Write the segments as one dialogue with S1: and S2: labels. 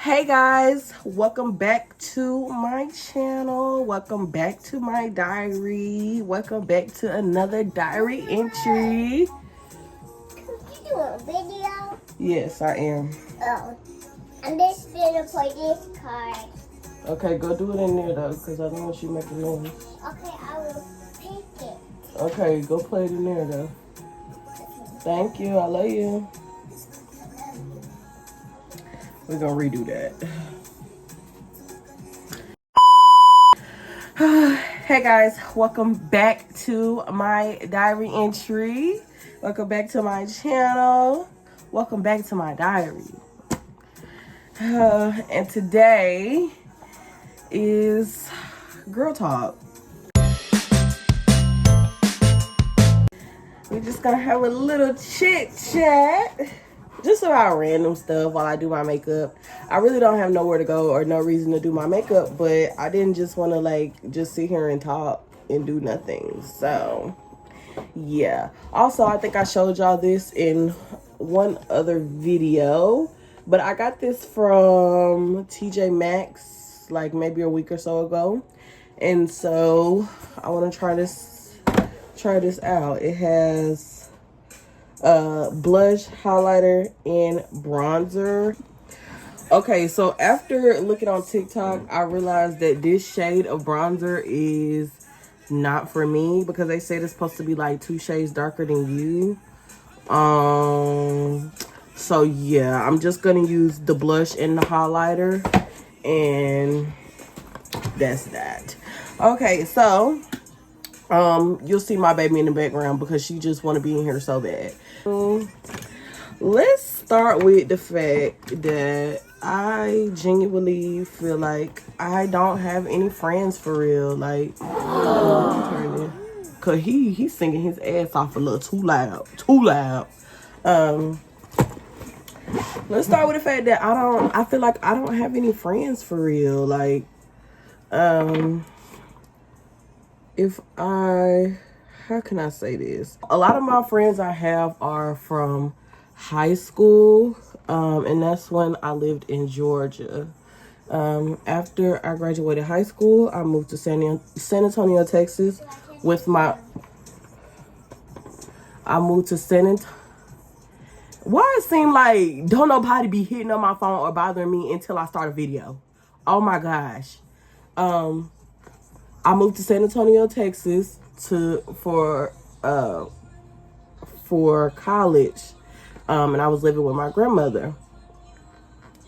S1: Hey guys, welcome back to my channel. Welcome back to my diary. Welcome back to another diary entry.
S2: You do a video?
S1: Yes, I am.
S2: Oh, I'm just gonna play this card.
S1: Okay, go do it in there though, because I don't want you making noise.
S2: Okay, I will pick it.
S1: Okay, go play it in there though. Thank you, I love you. We're gonna redo that. Hey guys, welcome back to my diary entry. Welcome back to my channel. Welcome back to my diary. And today is girl talk. We're just gonna have a little chit chat. Just about random stuff while I do my makeup. I really don't have nowhere to go or no reason to do my makeup, but I didn't just want to just sit here and talk and do nothing. So yeah. Also, I think I showed y'all this in one other video, but I got this from TJ Maxx like maybe a week or so ago. And so I want to try this out. It has blush, highlighter, and bronzer. Okay, so after looking on TikTok, I realized that this shade of bronzer is not for me because they said it's supposed to be like 2 shades darker than you. So yeah, I'm just gonna use the blush and the highlighter, and that's that. Okay, so you'll see my baby in the background because she just want to be in here so bad. Let's start with the fact that I genuinely feel like I don't have any friends for real. Like, cause he's singing his ass off a little too loud. Let's start with the fact that I feel like I don't have any friends for real. Like, how can I say this? A lot of my friends I have are from high school, and that's when I lived in Georgia. After I graduated high school, I moved to San Antonio, Texas with my... I moved to San Antonio. Why it seem like don't nobody be hitting on my phone or bothering me until I start a video? Oh my gosh. I moved to San Antonio, Texas for college, and I was living with my grandmother.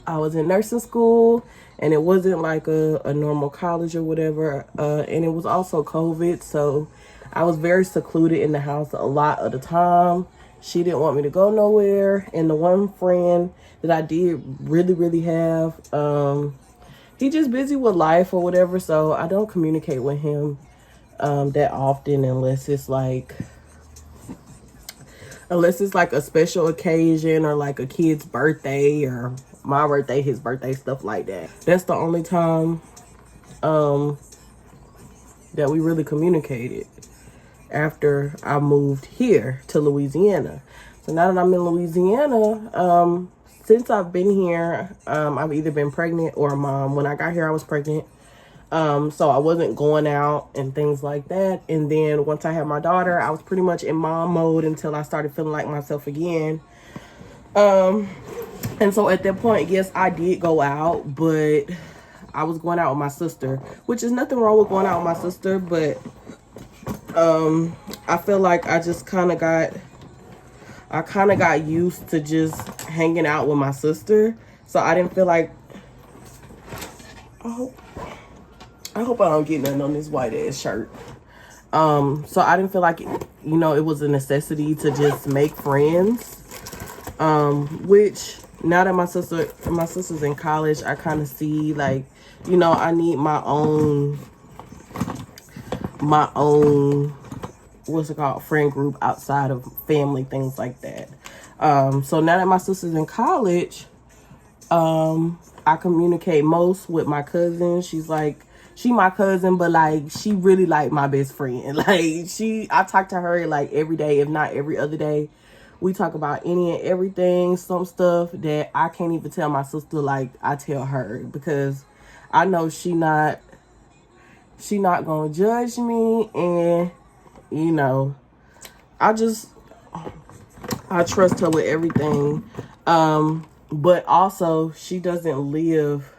S1: I was in nursing school, and it wasn't like a normal college or whatever, and it was also COVID, so I was very secluded in the house a lot of the time. She didn't want me to go nowhere, and the one friend that I did really have, he just busy with life or whatever, so I don't communicate with him that often unless it's like a special occasion or like a kid's birthday or my birthday, his birthday, stuff like that. That's the only time that we really communicated after I moved here to Louisiana. So now that I'm in Louisiana, since I've been here, I've either been pregnant or a mom. When I got here, I was pregnant. So I wasn't going out and things like that. And then once I had my daughter, I was pretty much in mom mode until I started feeling like myself again. And so at that point, yes, I did go out, but I was going out with my sister, which is nothing wrong with going out with my sister, but I feel like I kind of got used to just hanging out with my sister. So I didn't feel like, I hope I don't get nothing on this white ass shirt. So I didn't feel like, it was a necessity to just make friends. Which now that my sister's in college, I kind of see like, I need my own, what's it called, friend group outside of family, things like that. So now that my sister's in college, I communicate most with my cousin. She my cousin, but like she really like my best friend. Like I talk to her like every day, if not every other day. We talk about any and everything. Some stuff that I can't even tell my sister like I tell her, because I know she not gonna judge me. And you know, I trust her with everything. But also she doesn't live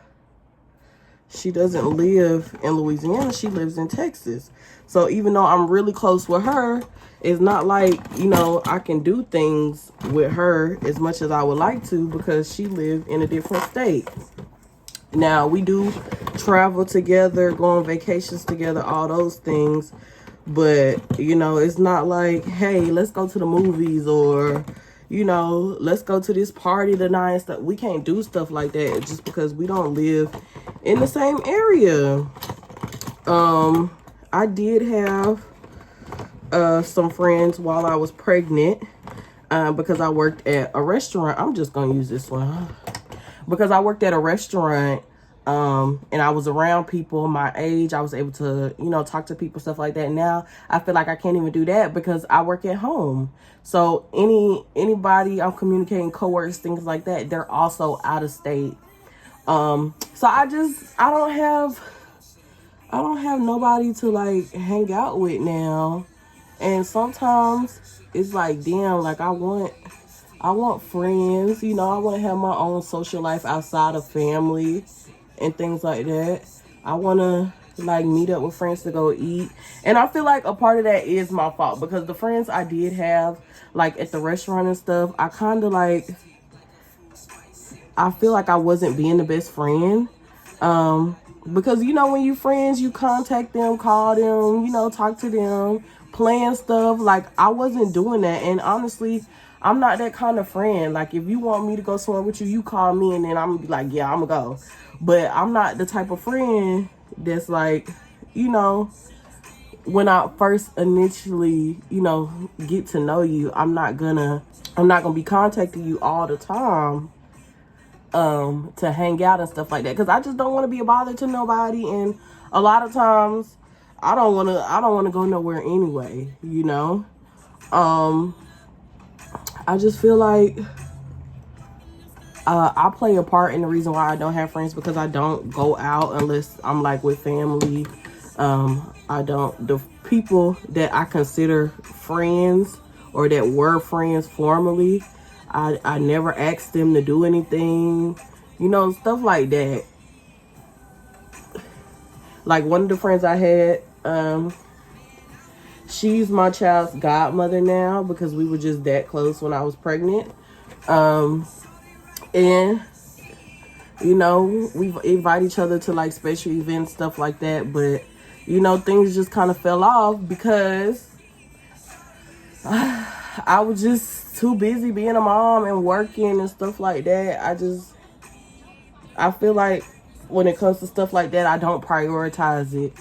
S1: in Louisiana. She lives in Texas. So even though I'm really close with her, it's not like, you know, I can do things with her as much as I would like to, because she lives in a different state. Now, we do travel together, go on vacations together, all those things. But, you know, it's not like, hey, let's go to the movies, or, you know, let's go to this party tonight and stuff. We can't do stuff like that just because we don't live in the same area. I did have some friends while I was pregnant, because I worked at a restaurant. I'm just gonna use this one because I worked at a restaurant, and I was around people my age. I was able to, you know, talk to people, stuff like that. Now I feel like I can't even do that because I work at home. So anybody I'm communicating, coworkers, things like that, they're also out of state. So I don't have nobody to like hang out with now. And sometimes it's like, damn, like I want friends, you know, I want to have my own social life outside of family and things like that. I want to like meet up with friends to go eat. And I feel like a part of that is my fault, because the friends I did have like at the restaurant and stuff, I kind of like, I feel like I wasn't being the best friend. Because, you know, when you friends, you contact them, call them, you know, talk to them, plan stuff. Like, I wasn't doing that. And honestly, I'm not that kind of friend. Like, if you want me to go somewhere with you, you call me and then I'm gonna be like, yeah, I'm gonna go. But I'm not the type of friend that's like, you know, when I first initially, you know, get to know you, I'm not gonna be contacting you all the time to hang out and stuff like that, because I just don't want to be a bother to nobody. And a lot of times I don't want to go nowhere anyway, you know. I just feel like I play a part in the reason why I don't have friends, because I don't go out unless I'm like with family. The people that I consider friends, or that were friends formerly, I never asked them to do anything, you know, stuff like that. Like one of the friends I had, she's my child's godmother now, because we were just that close when I was pregnant. And, you know, we invite each other to like special events, stuff like that. But, you know, things just kind of fell off because I was just too busy being a mom and working and stuff like that. I feel like when it comes to stuff like that, I don't prioritize it.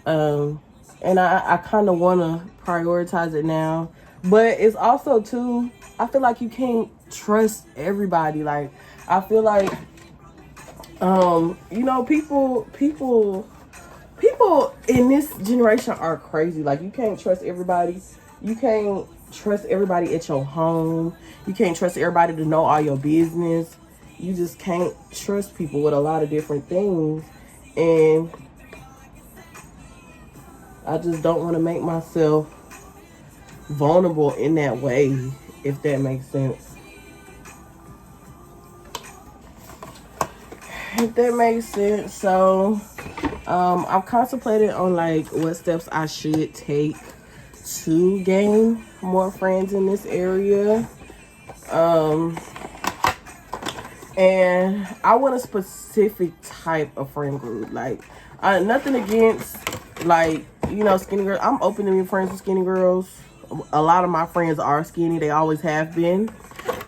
S1: And I kind of want to prioritize it now. But it's also, too, I feel like you can't trust everybody. Like, I feel like, you know, people in this generation are crazy. Like, you can't trust everybody. You can't trust everybody at your home. You can't trust everybody to know all your business. You just can't trust people with a lot of different things. And I just don't want to make myself vulnerable in that way, if that makes sense. If that makes sense. So, I've contemplated on like what steps I should take to gain more friends in this area. And I want a specific type of friend group. Like, nothing against, like, you know, skinny girls. I'm open to be friends with skinny girls. A lot of my friends are skinny. They always have been.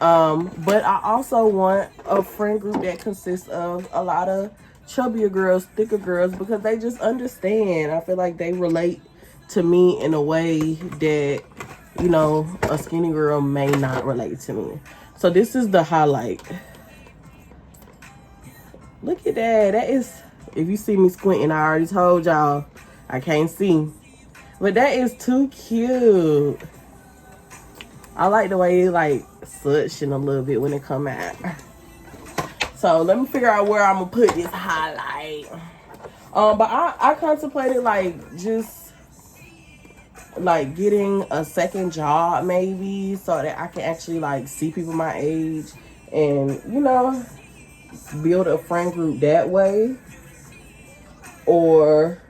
S1: But I also want a friend group that consists of a lot of chubbier girls, thicker girls, because they just understand. I feel like they relate to me in a way that, you know, a skinny girl may not relate to me. So this is the highlight. Look at that. That is, if you see me squinting, I already told y'all I can't see. But that is too cute. I like the way it like suction a little bit when it come out. So let me figure out where I'm gonna put this highlight. But I contemplated like just like getting a second job maybe so that I can actually like see people my age and build a friend group that way, or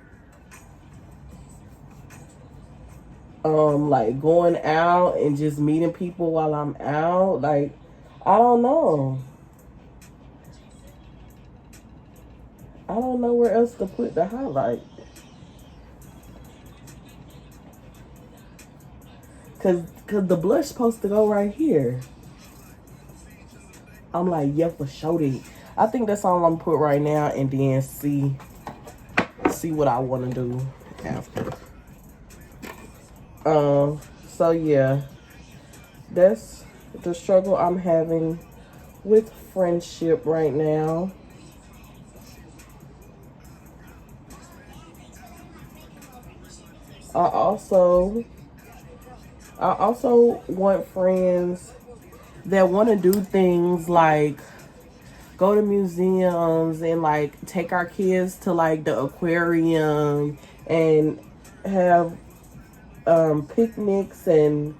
S1: like going out and just meeting people while I'm out. Like, I don't know. I don't know where else to put the highlight. Cause the blush supposed to go right here. I'm like, yeah, for sure. I think that's all I'm gonna put right now, and then see what I want to do after. So yeah, that's the struggle I'm having with friendship right now. I also want friends that want to do things like go to museums and like take our kids to like the aquarium and have picnics and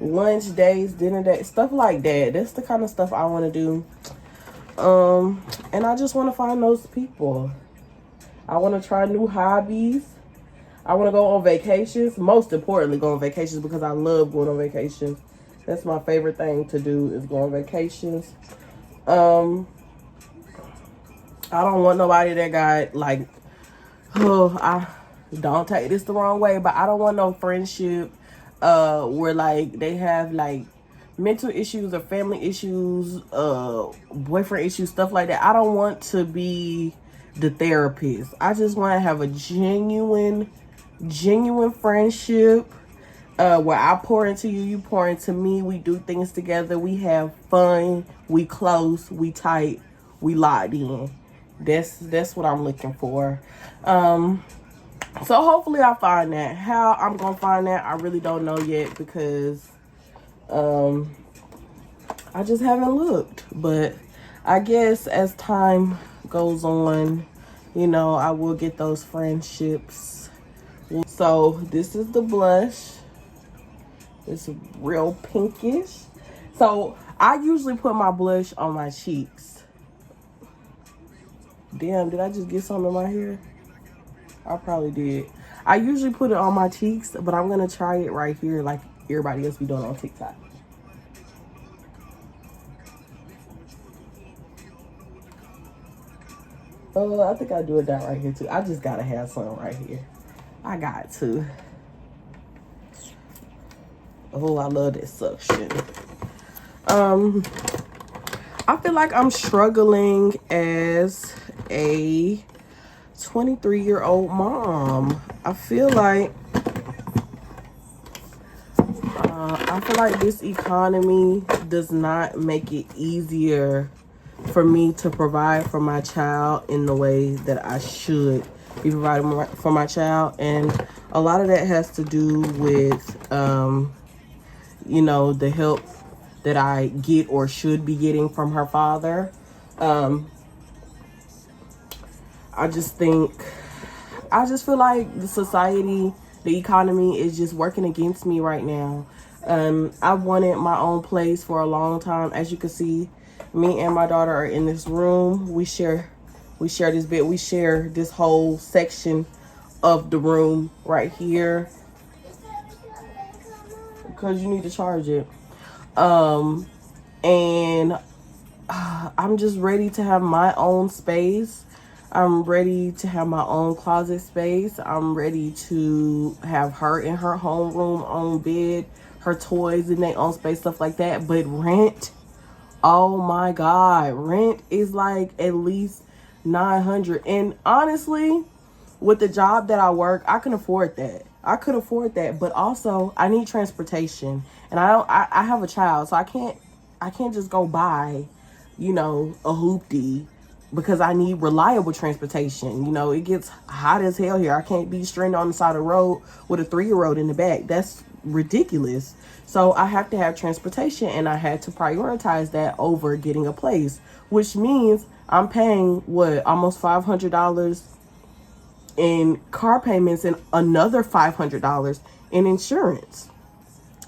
S1: lunch days, dinner days, stuff like that. That's the kind of stuff I want to do. And I just want to find those people. I want to try new hobbies. I want to go on vacations. Most importantly, go on vacations because I love going on vacations. That's my favorite thing to do is go on vacations. I don't want nobody that got like, I don't take this the wrong way, but I don't want no friendship where like they have like mental issues or family issues, boyfriend issues, stuff like that. I don't want to be the therapist. I just want to have a genuine friendship where I pour into you, you pour into me. We do things together. We have fun. We close. We tight. We locked in. That's what I'm looking for. So hopefully I find that. How I'm gonna find that, I really don't know yet because I just haven't looked. But I guess as time goes on, I will get those friendships. So this is the blush. It's real pinkish. So I usually put my blush on my cheeks. Damn, did I just get something in my hair? I probably did. I usually put it on my cheeks, but I'm gonna try it right here like everybody else be doing on TikTok. I think I do it down right here too. I just gotta have some right here. I got to. Oh, I love this suction. I feel like I'm struggling as a 23-year-old mom. I feel like this economy does not make it easier for me to provide for my child in the way that I should be providing for my child. And a lot of that has to do with, the help that I get or should be getting from her father. I just feel like the society, the economy is just working against me right now. I wanted my own place for a long time. As you can see, me and my daughter are in this room. We share this bed. We share this whole section of the room right here because you need to charge it. And I'm just ready to have my own space. I'm ready to have my own closet space. I'm ready to have her in her homeroom, own bed, her toys in their own space, stuff like that. But rent, oh my God, rent is like at least $900. And honestly, with the job that I work, I can afford that. But also I need transportation, and I have a child, so I can't just go buy, a hoopty because I need reliable transportation. It gets hot as hell here. I can't be stranded on the side of the road with a 3-year-old in the back. That's ridiculous. So I have to have transportation, and I had to prioritize that over getting a place, which means I'm paying what, almost $500 in car payments and another $500 in insurance.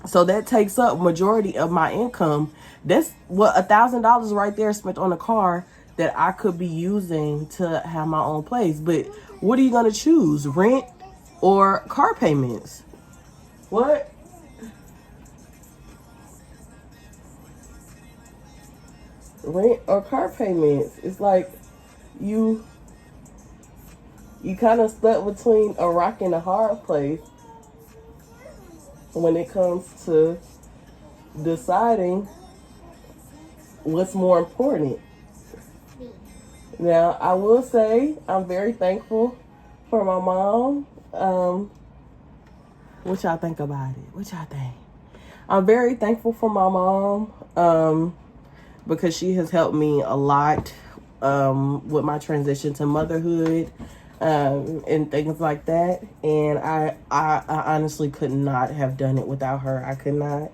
S1: So that takes up majority of my income. That's what, $1,000 right there spent on a car that I could be using to have my own place. But what are you gonna choose, rent or car payments? What? Rent or car payments? It's like you kind of stuck between a rock and a hard place when it comes to deciding what's more important. Now, I will say I'm very thankful for my mom. What y'all think about it? What y'all think? I'm very thankful for my mom because she has helped me a lot with my transition to motherhood and things like that. And I honestly could not have done it without her. I could not.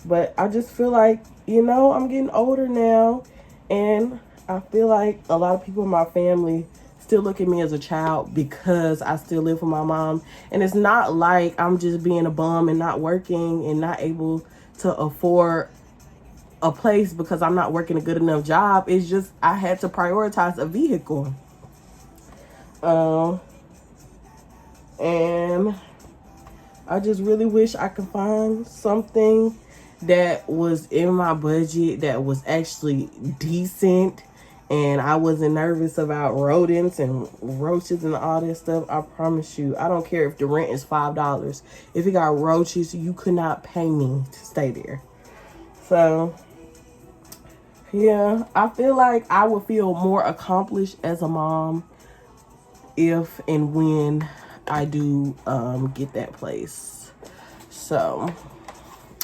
S1: But I just feel like, I'm getting older now, and I feel like a lot of people in my family still look at me as a child because I still live with my mom. And it's not like I'm just being a bum and not working and not able to afford a place because I'm not working a good enough job. It's just I had to prioritize a vehicle. And I just really wish I could find something that was in my budget that was actually decent, and I wasn't nervous about rodents and roaches and all that stuff. I promise you, I don't care if the rent is $5. If it got roaches, you could not pay me to stay there. So yeah, I feel like I would feel more accomplished as a mom if and when I do get that place. So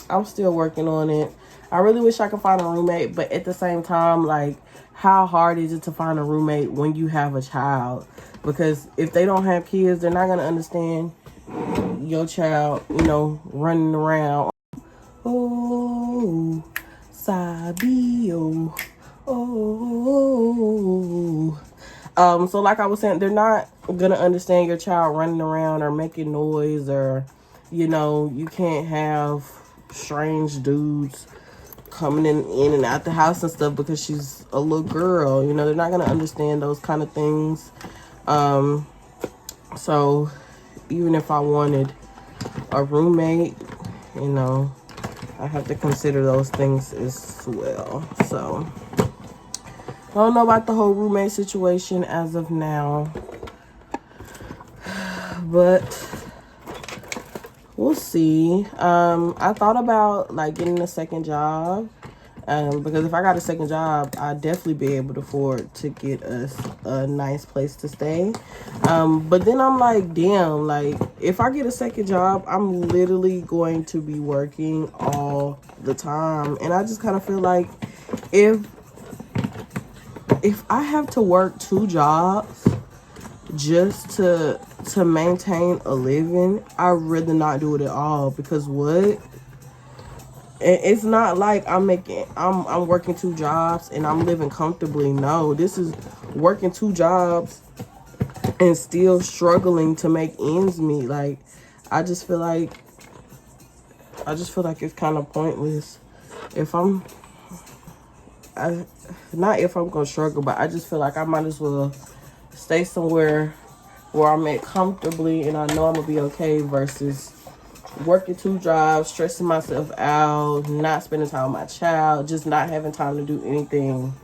S1: I'm still working on it. I really wish I could find a roommate, but at the same time, like, how hard is it to find a roommate when you have a child? Because if they don't have kids, they're not going to understand your child, running around. Oh, Sabio. Oh. So like I was saying, they're not going to understand your child running around or making noise, or, you can't have strange dudes coming in and out the house and stuff because she's a little girl. They're not going to understand those kind of things. So even if I wanted a roommate, I have to consider those things as well. So I don't know about the whole roommate situation as of now, but we'll see. I thought about getting a second job, because if I got a second job, I'd definitely be able to afford to get us a nice place to stay. But then I'm like, damn, if I get a second job, I'm literally going to be working all the time, and I just kind of feel like if I have to work 2 jobs just to maintain a living, I'd rather not do it at all. Because what? It's not like I'm working 2 jobs and I'm living comfortably. No, this is working 2 jobs and still struggling to make ends meet. I just feel like it's kind of pointless. Not if I'm gonna struggle, but I just feel like I might as well stay somewhere where I'm at comfortably and I know I'm gonna be okay, versus working 2 jobs, stressing myself out, not spending time with my child, just not having time to do anything.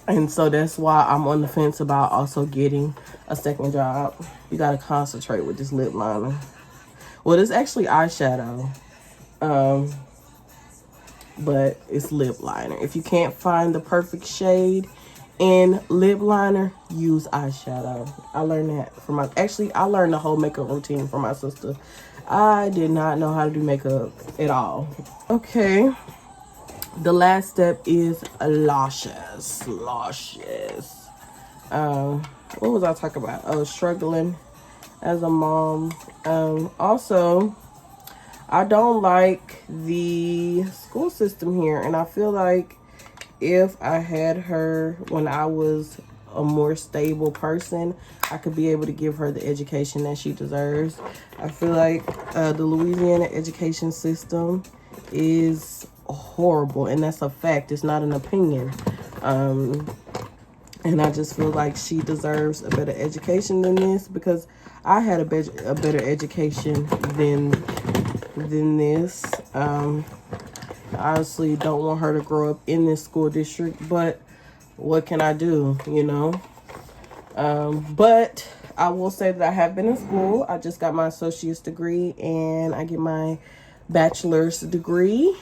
S1: And so that's why I'm on the fence about also getting a second job. You gotta concentrate with this lip liner. Well, it's actually eyeshadow, but it's lip liner. If you can't find the perfect shade in lip liner, use eyeshadow. I learned that from I learned the whole makeup routine from my sister. I did not know how to do makeup at all. Okay, the last step is lashes. What was I talking about? Oh, struggling as a mom. Also, I don't like the school system here, and I feel like if I had her when I was a more stable person, I could be able to give her the education that she deserves. I feel like the Louisiana education system is horrible, and that's a fact. It's not an opinion. And I just feel like she deserves a better education than this, because I had a better education than this. I honestly don't want her to grow up in this school district, but what can I do, you know? But I will say that I have been in school. I just got my associate's degree, and I get my bachelor's degree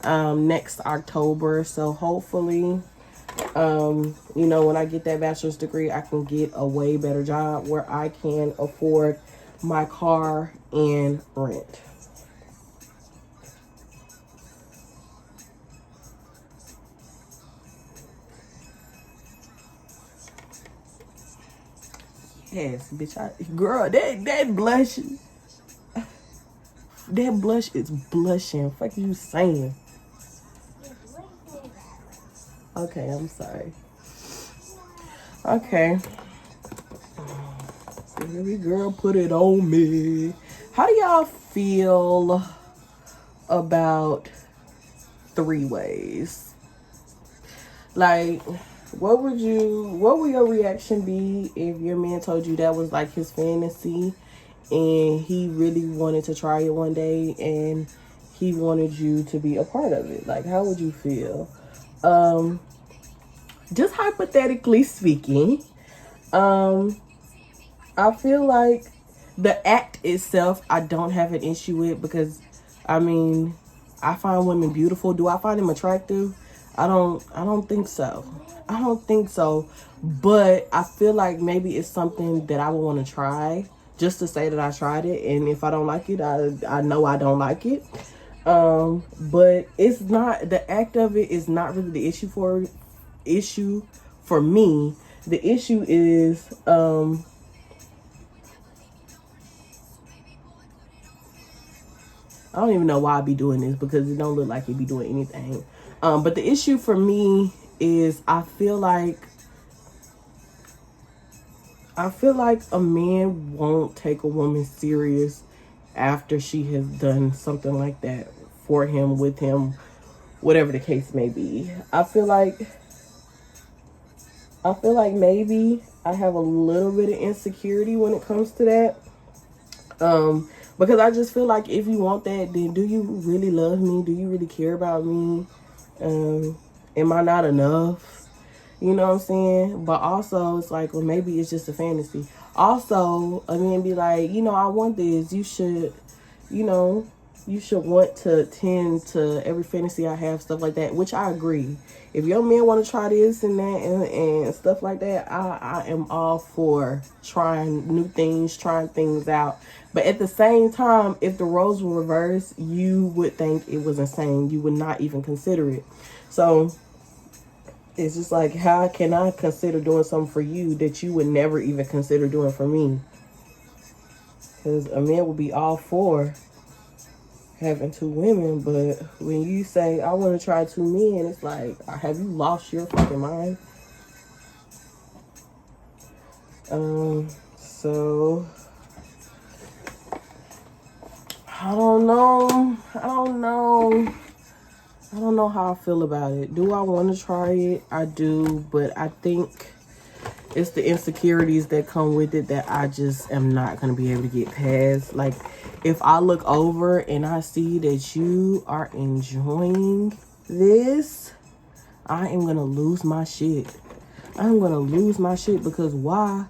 S1: next October. So hopefully, you know, when I get that bachelor's degree, I can get a way better job where I can afford my car and rent. Yes, bitch. Girl, that blush, that blush is blushing. Fuck you saying? Okay, I'm sorry. Okay. Baby girl, put it on me. How do y'all feel about three-ways? Like, what would your reaction be if your man told you that was like his fantasy and he really wanted to try it one day and he wanted you to be a part of it? Like, how would you feel? Just hypothetically speaking, I feel like the act itself, I don't have an issue with, because I mean, I find women beautiful. Do I find them attractive? I don't think so. I don't think so. But I feel like maybe it's something that I would want to try, just to say that I tried it, and if I don't like it, I know I don't like it. But it's not, the act of it is not really the issue for me. The issue is I don't even know why I be doing this, because it don't look like he be doing anything. But the issue for me is I feel like a man won't take a woman serious after she has done something like that for him, with him, whatever the case may be. I feel like maybe I have a little bit of insecurity when it comes to that. Because I just feel like if you want that, then do you really love me? Do you really care about me? Am I not enough? You know what I'm saying? But also, it's like, well, maybe it's just a fantasy. Also, a man be like, you know, I want this. You should, you know, you should want to tend to every fantasy I have, stuff like that, which I agree. If your man want to try this and that and stuff like that, I am all for trying new things, trying things out. But at the same time, if the roles were reversed, you would think it was insane. You would not even consider it. So it's just like, how can I consider doing something for you that you would never even consider doing for me? Because a man would be all for having two women, but when you say, I want to try two men, it's like, have you lost your fucking mind? So I don't know how I feel about it. Do I want to try it? I do, but I think it's the insecurities that come with it that I just am not going to be able to get past. Like, if I look over and I see that you are enjoying this, I am going to lose my shit. I'm going to lose my shit, because why?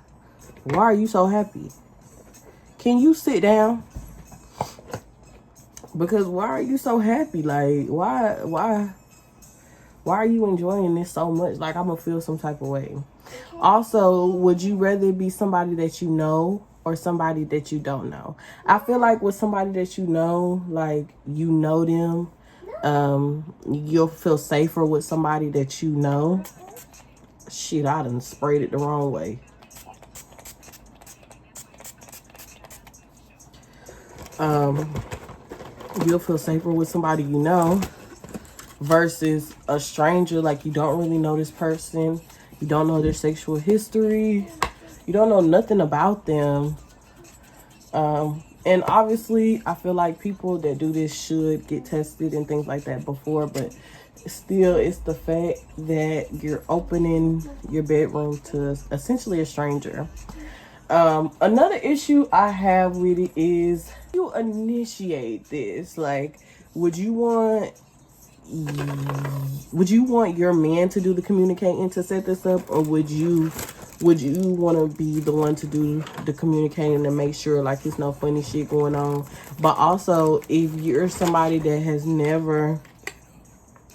S1: Why are you so happy? Can you sit down? Because why are you so happy? Like, why are you enjoying this so much? Like, I'm going to feel some type of way. Also, would you rather be somebody that you know or somebody that you don't know? I feel like with somebody that you know, like, you know them, you'll feel safer with somebody that you know. Shit, I done sprayed it the wrong way. You'll feel safer with somebody you know versus a stranger. Like, you don't really know this person, you don't know their sexual history, you don't know nothing about them. And obviously I feel like people that do this should get tested and things like that before, but still, it's the fact that you're opening your bedroom to essentially a stranger. Another issue I have with it is, you initiate this. Like, would you want your man to do the communicating to set this up, or would you want to be the one to do the communicating to make sure like there's no funny shit going on? But also, if you're somebody that has never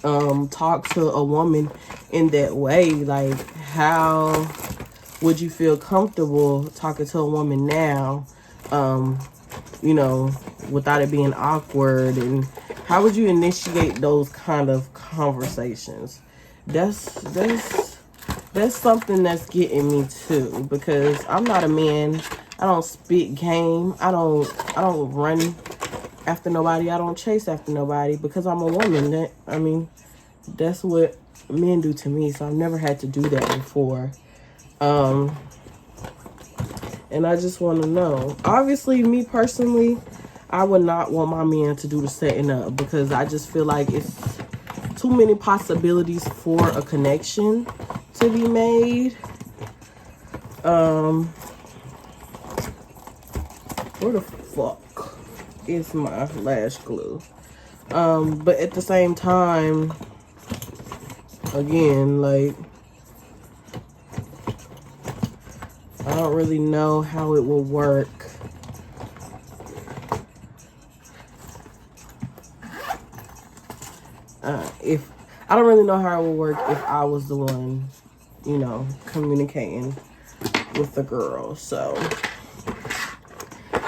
S1: talked to a woman in that way, like, how would you feel comfortable talking to a woman now, without it being awkward? And how would you initiate those kind of conversations? That's something that's getting me too, because I'm not a man. I don't spit game. I don't run after nobody. I don't chase after nobody because I'm a woman. That's what men do to me. So I've never had to do that before. And I just want to know. Obviously, me personally, I would not want my man to do the setting up, because I just feel like it's too many possibilities for a connection to be made. Where the fuck is my lash glue? But at the same time, again, like, I don't really know how it will work. If I don't really know how it would work if I was the one, communicating with the girl. So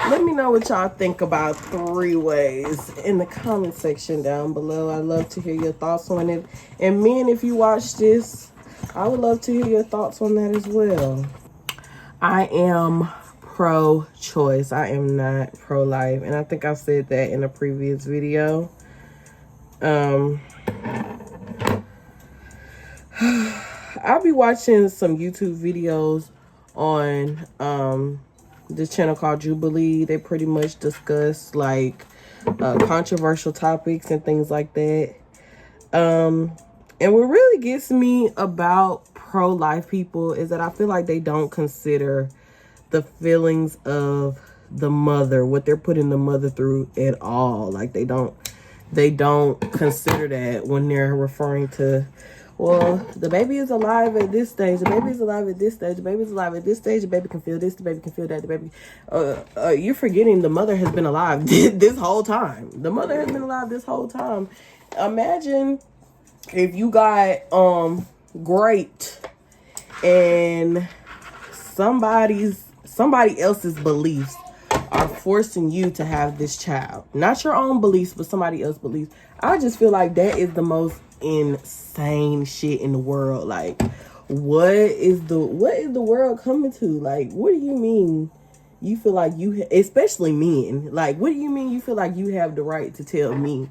S1: let me know what y'all think about 3 ways in the comment section down below. I'd love to hear your thoughts on it. And men, if you watch this, I would love to hear your thoughts on that as well. I am pro-choice. I am not pro-life. And I think I said that in a previous video. I'll be watching some YouTube videos on this channel called Jubilee. They pretty much discuss like controversial topics and things like that. And what really gets me about pro-life people is that I feel like they don't consider the feelings of the mother, what they're putting the mother through at all. Like, they don't consider that when they're referring to, well, the baby is alive at this stage, the baby is alive at this stage, the baby is alive at this stage, the baby can feel this, the baby can feel that, the baby, you're forgetting the mother has been alive this whole time. The mother has been alive this whole time. Imagine if you got great and somebody else's beliefs are forcing you to have this child. Not your own beliefs, but somebody else's beliefs. I just feel like that is the most insane shit in the world. Like, what is the world coming to? Like, what do you mean you feel like especially men, like, what do you mean you feel like you have the right to tell me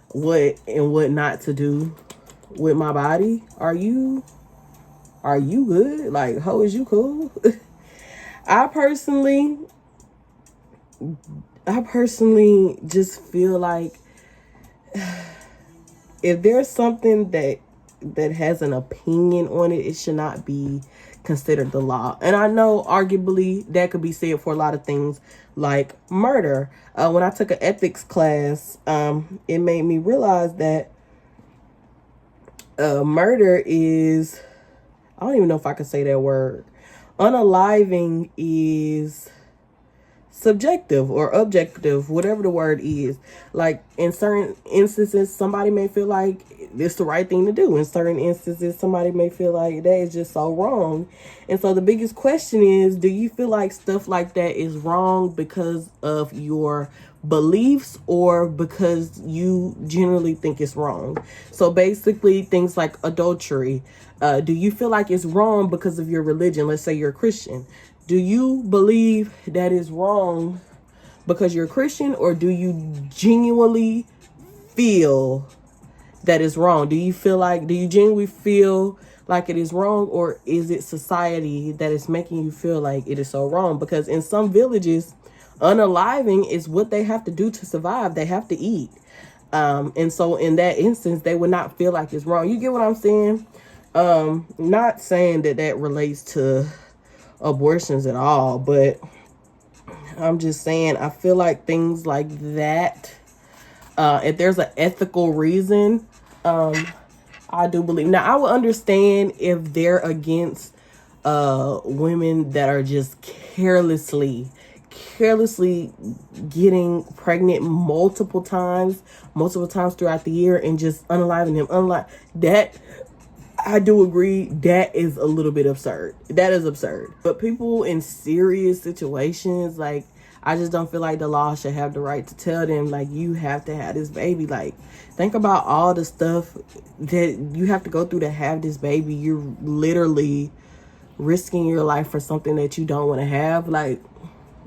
S1: what and what not to do with my body? Are you good? Like, ho, is you cool? I personally just feel like if there's something that has an opinion on it, it should not be considered the law. And I know arguably that could be said for a lot of things, like murder. When I took an ethics class, it made me realize that murder is, I don't even know if I can say that word. Unaliving is subjective or objective, whatever the word is. Like, in certain instances, somebody may feel like it's the right thing to do. In certain instances, somebody may feel like that is just so wrong. And so the biggest question is, do you feel like stuff like that is wrong because of your beliefs or because you generally think it's wrong? So basically, things like adultery. Do you feel like it's wrong because of your religion? Let's say you're a Christian. Do you believe that is wrong because you're a Christian, or do you genuinely feel that is wrong? Do you genuinely feel like it is wrong, or is it society that is making you feel like it is so wrong? Because in some villages, unaliving is what they have to do to survive. They have to eat. And so in that instance, they would not feel like it's wrong. You get what I'm saying? Not saying that relates to abortions at all, but I'm just saying, I feel like things like that, if there's an ethical reason, I do believe. Now, I would understand if they're against women that are just carelessly getting pregnant multiple times throughout the year and just unaliving them. Unlike that, I do agree, that is a little bit absurd. That is absurd. But people in serious situations, like, I just don't feel like the law should have the right to tell them, like, you have to have this baby. Like, think about all the stuff that you have to go through to have this baby. You're literally risking your life for something that you don't want to have. Like,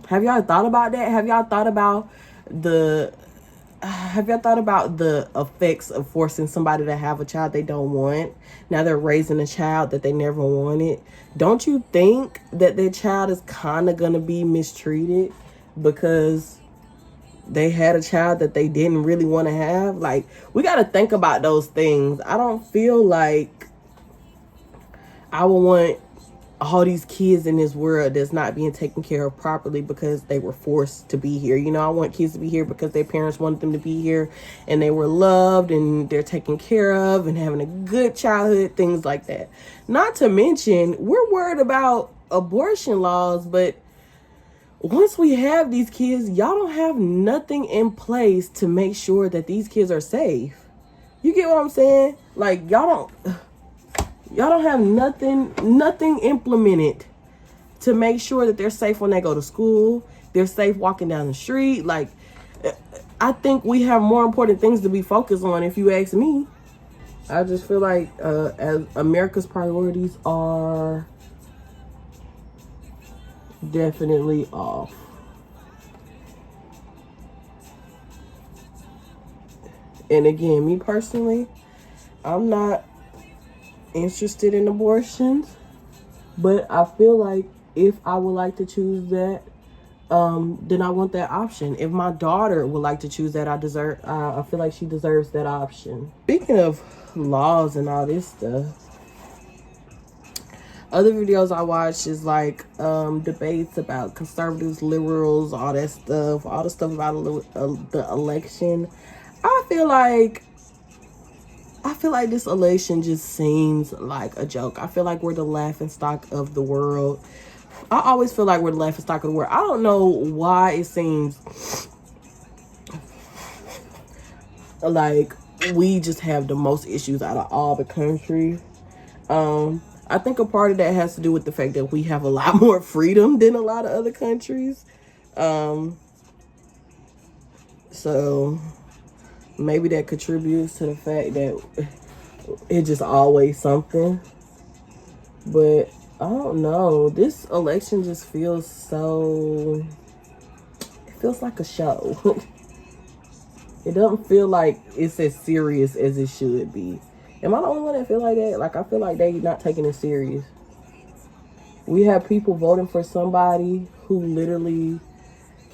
S1: have y'all thought about that? Have y'all thought about the effects of forcing somebody to have a child they don't want? Now they're raising a child that they never wanted. Don't you think that their child is kind of going to be mistreated because they had a child that they didn't really want to have? Like, we got to think about those things. I don't feel like I would want all these kids in this world that's not being taken care of properly because they were forced to be here. You know, I want kids to be here because their parents wanted them to be here and they were loved and they're taken care of and having a good childhood, things like that. Not to mention, we're worried about abortion laws, but once we have these kids, y'all don't have nothing in place to make sure that these kids are safe. You get what I'm saying? Like, y'all don't have nothing implemented to make sure that they're safe when they go to school. They're safe walking down the street. Like, I think we have more important things to be focused on, if you ask me. I just feel like as America's priorities are definitely off. And again, me personally, I'm not interested in abortions, but I feel like if I would like to choose that, then I want that option. If my daughter would like to choose that, I feel like she deserves that option. Speaking of laws and all this stuff, other videos I watch is like debates about conservatives, liberals, all that stuff, all the stuff about the election. I feel like this election just seems like a joke. I feel like we're the laughingstock of the world. I always feel like we're the laughingstock of the world. I don't know why it seems like we just have the most issues out of all the country. I think a part of that has to do with the fact that we have a lot more freedom than a lot of other countries. So maybe that contributes to the fact that it's just always something. But I don't know. This election just feels so... It feels like a show. It doesn't feel like it's as serious as it should be. Am I the only one that feel like that? Like, I feel like they not taking it serious. We have people voting for somebody who literally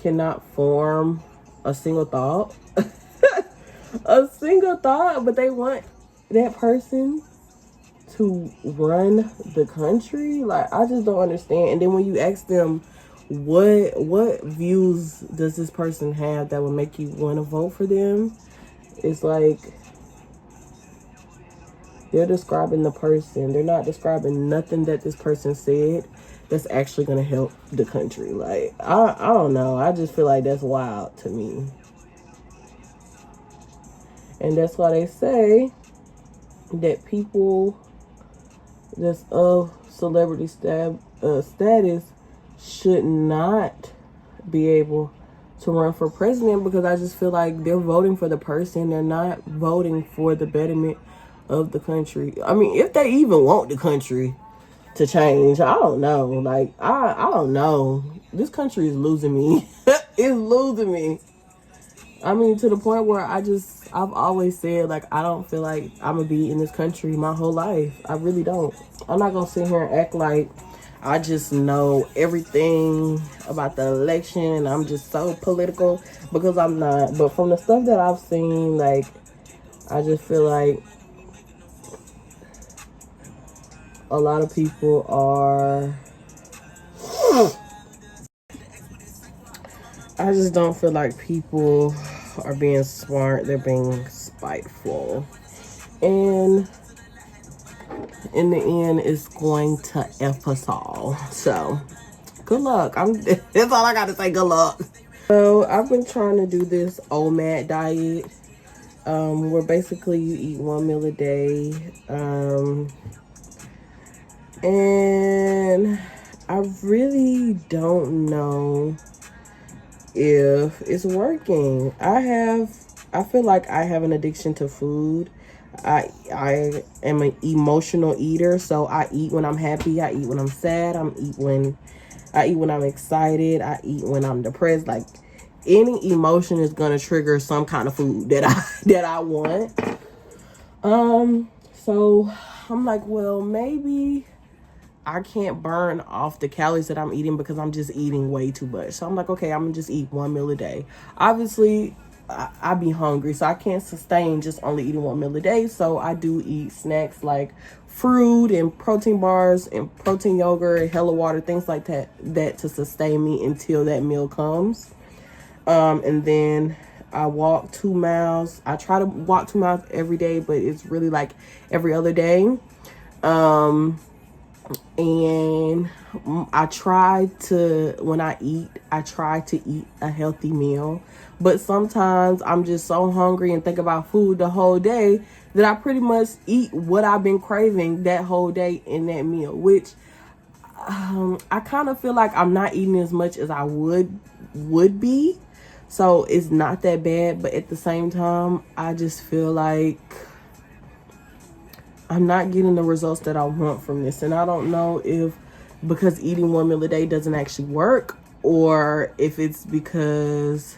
S1: cannot form a single thought. A single thought, but they want that person to run the country. Like, I just don't understand. And then when you ask them, what views does this person have that would make you want to vote for them? It's like they're describing the person. They're not describing nothing that this person said that's actually going to help the country. Like, I don't know. I just feel like that's wild to me. And that's why they say that people that's of celebrity status should not be able to run for president, because I just feel like they're voting for the person. They're not voting for the betterment of the country. I mean, if they even want the country to change, I don't know. Like, I don't know. This country is losing me. It's losing me. I mean, to the point where I've always said, like, I don't feel like I'm going to be in this country my whole life. I really don't. I'm not going to sit here and act like I just know everything about the election and I'm just so political, because I'm not. But from the stuff that I've seen, like, I just feel like a lot of people are... I just don't feel like people are being smart. They're being spiteful. And in the end, it's going to F us all. So, good luck. That's all I got to say. Good luck. So, I've been trying to do this OMAD diet. Where basically you eat 1 meal a day. And I really don't know if it's working. I feel like I have an addiction to food. I am an emotional eater, so I eat when I'm happy, I eat when I'm sad, I eat when I'm excited, I eat when I'm depressed. Like, any emotion is gonna trigger some kind of food that I want. So I'm like, well, maybe I can't burn off the calories that I'm eating because I'm just eating way too much. So I'm like, okay, I'm gonna just eat 1 meal a day. Obviously, I be hungry, so I can't sustain just only eating 1 meal a day. So I do eat snacks like fruit and protein bars and protein yogurt, hella water, things like that to sustain me until that meal comes. And then I walk 2 miles. I try to walk 2 miles every day, but it's really like every other day. And I try to, when I try to eat a healthy meal. But sometimes I'm just so hungry and think about food the whole day that I pretty much eat what I've been craving that whole day in that meal, which I kind of feel like I'm not eating as much as I would be. So it's not that bad, but at the same time, I just feel like I'm not getting the results that I want from this. And I don't know if because eating 1 meal a day doesn't actually work, or if it's because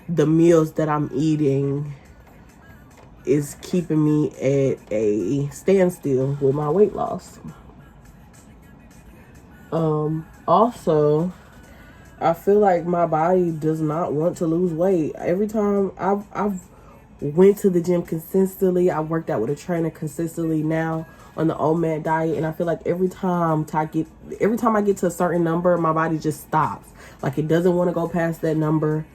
S1: the meals that I'm eating is keeping me at a standstill with my weight loss. Also, I feel like my body does not want to lose weight. Every time I've went to the gym consistently, I worked out with a trainer consistently now on the OMAD diet, and I feel like every time I get to a certain number, my body just stops. Like, it doesn't want to go past that number.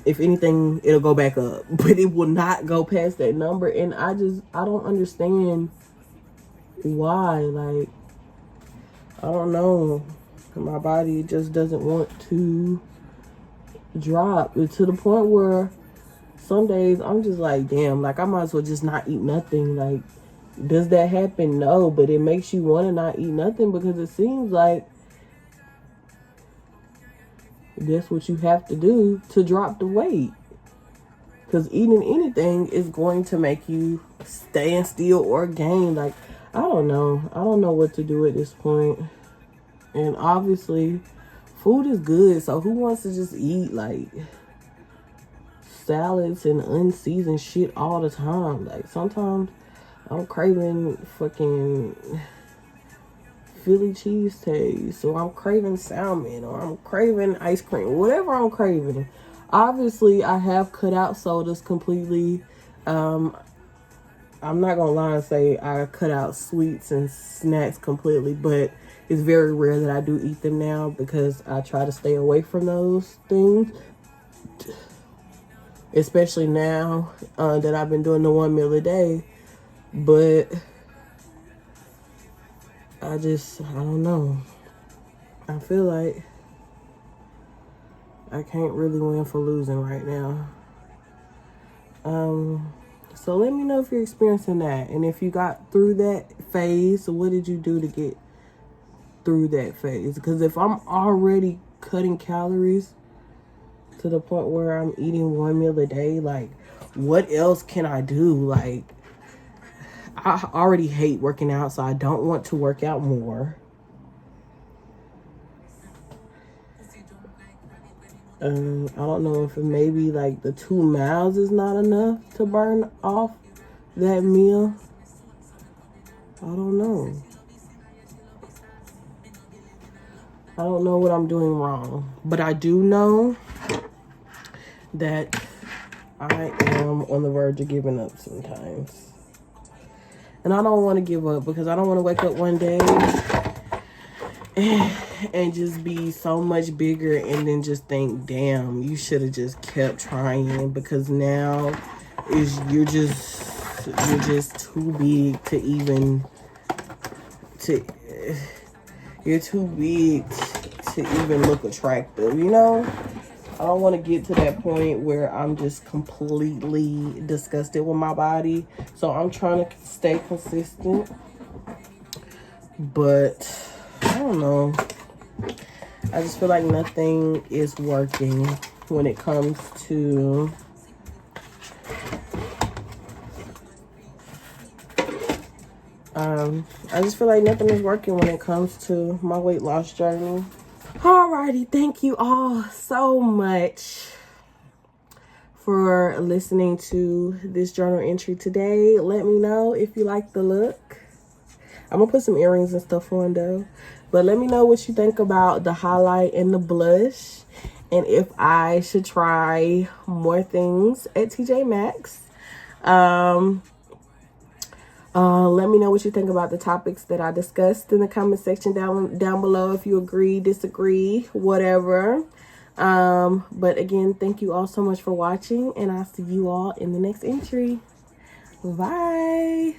S1: If anything, it'll go back up, but it will not go past that number. And I don't understand why. Like, I don't know. My body just doesn't want to drop. It's to the point where some days I'm just like, damn, like, I might as well just not eat nothing. Like, does that happen? No, but it makes you want to not eat nothing because it seems like that's what you have to do to drop the weight. Because eating anything is going to make you stand still or gain. Like, I don't know. I don't know what to do at this point. And obviously, food is good. So who wants to just eat, like, salads and unseasoned shit all the time? Like, sometimes I'm craving fucking Philly cheesesteaks, or I'm craving salmon, or I'm craving ice cream, whatever I'm craving. Obviously, I have cut out sodas completely. I'm not gonna lie and say I cut out sweets and snacks completely, but it's very rare that I do eat them now because I try to stay away from those things. Especially now that I've been doing the 1 meal a day. But I don't know. I feel like I can't really win for losing right now. So let me know if you're experiencing that. And if you got through that phase, what did you do to get through that phase? Because if I'm already cutting calories to the point where I'm eating 1 meal a day, like, what else can I do? Like, I already hate working out, so I don't want to work out more. I don't know if it maybe like the 2 miles is not enough to burn off that meal. I don't know. I don't know what I'm doing wrong, but I do know that I am on the verge of giving up sometimes. And I don't want to give up because I don't want to wake up one day and just be so much bigger and then just think, damn, you should have just kept trying, because now you're just too big to even you're too big to even look attractive, you know? I don't want to get to that point where I'm just completely disgusted with my body. So I'm trying to stay consistent. But I don't know. I just feel like nothing is working when it comes to I just feel like nothing is working when it comes to my weight loss journey. Alrighty, thank you all so much for listening to this journal entry today. Let me know if you like the look. I'm gonna put some earrings and stuff on though. But let me know what you think about the highlight and the blush, and if I should try more things at TJ Maxx. Let me know what you think about the topics that I discussed in the comment section down below. If you agree, disagree, whatever. But again, thank you all so much for watching, and I'll see you all in the next entry. Bye.